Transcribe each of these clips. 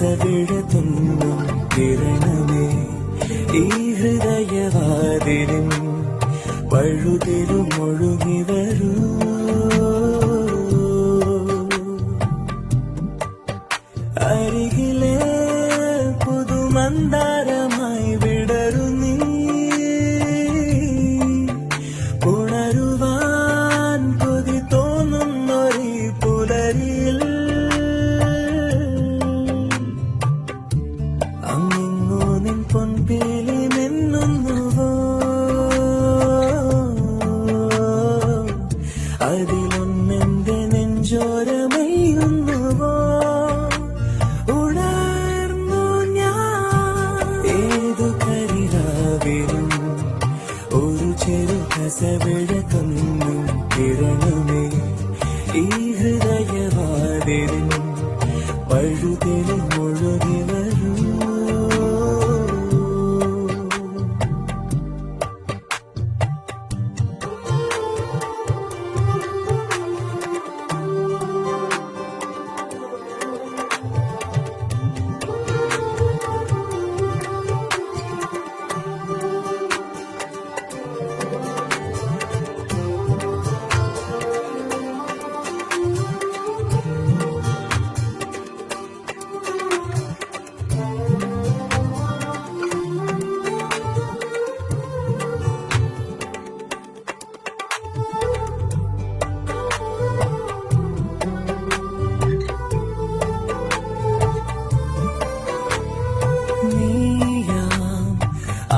കസവിഴത്തുന്നും കിരണമേ ഈ ഹൃദയവാതിലും പഴുതിലും ഒഴുകി വരൂ. അരികിലെ പുതുമന്ദാരമായി വിടരു നീ, ഉണരുവാൻ കൊതി തോന്നുന്നൊരു പുലരിയിൽ അങ്ങിങ്ങോ നിൻ പൊൻപേലി മിന്നുന്നുവോ, അതിലൊന്നെന്റെ നെഞ്ചോരമയുന്നുവോ. ഉണർന്നു ഞാൻ ഏതു കരിരാവിലും ഒരു ചെറു കസവിഴത്തുന്നും കിരണമേ ഈ ഹൃദയവാതിലും പഴുതിലും ഒഴുകി വരൂ.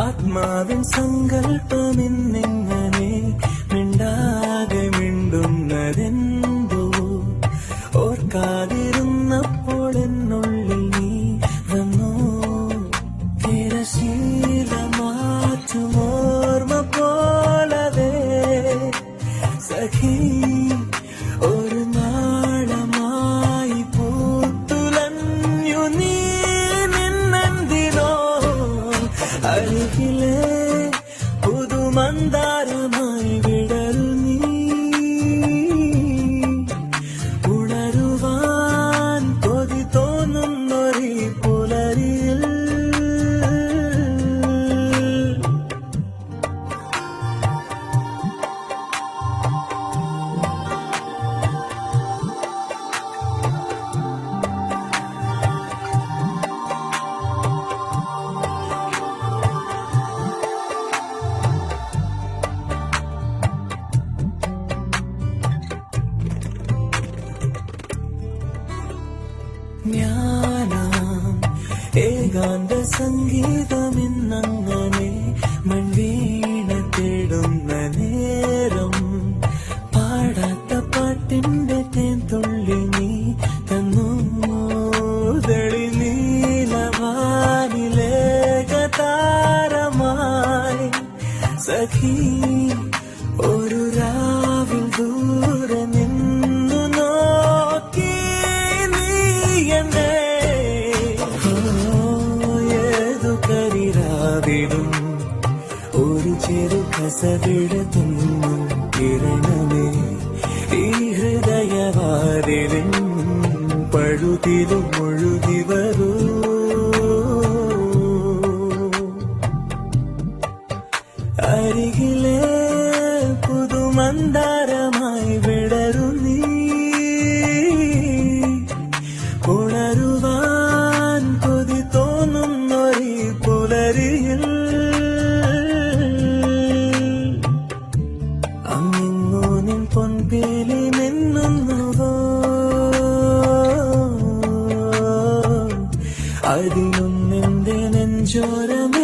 ആത്മാവിൻ സങ്കല്പമെന്നെങ്ങനെ മിണ്ടാകെ മിണ്ടുന്നതെന്തോ, ഓർക്കാതിരുന്നപ്പോൾ എന്നുള്ളിൽ നീ വന്നോ. തിരശീല മാറ്റും ഓർമ്മ പോലവേ സഖി ഒരു നാളമായി പൂത്തുലഞ്ഞു നീ നിന്നെന്തിനോ. അരികിലെ പുതുമന്ദാരമായി വിടരു നീ, ഉണരുവാൻ കൊതി തോന്നുന്നൊരു പുലരിയിൽ ജ്ഞാനം ഏകാന്ത സംഗീതമെന്നങ്ങനെ മൺവീണ തേടുന്ന നേരം, പാടാത്ത പാട്ടിന്റെ തേൻതുള്ളി നീ തന്നു. തെളി നീലവാനിലേകതാരമായി സഖി ഒരു രാവിൽ ദൂരെ നിന്നു നോക്കി ഏതു കരിരാവിലും ഒരു ചെറു കസവിഴത്തുന്നും കിരണമേ ഈ ഹൃദയവാതിലും പഴുതിലും ഒഴുകി വരൂ. അരികിലെ പുതുമന്ദാരമായി വിടരു നീ, ഉണരുവാൻ കൊതി തോന്നുന്നൊരു പുലരിയിൽ അങ്ങിങ്ങോ നിൻ പൊൻപേലി മിന്നുന്നുവോ, അതിലൊന്നെന്റെ നെഞ്ചോരമേ.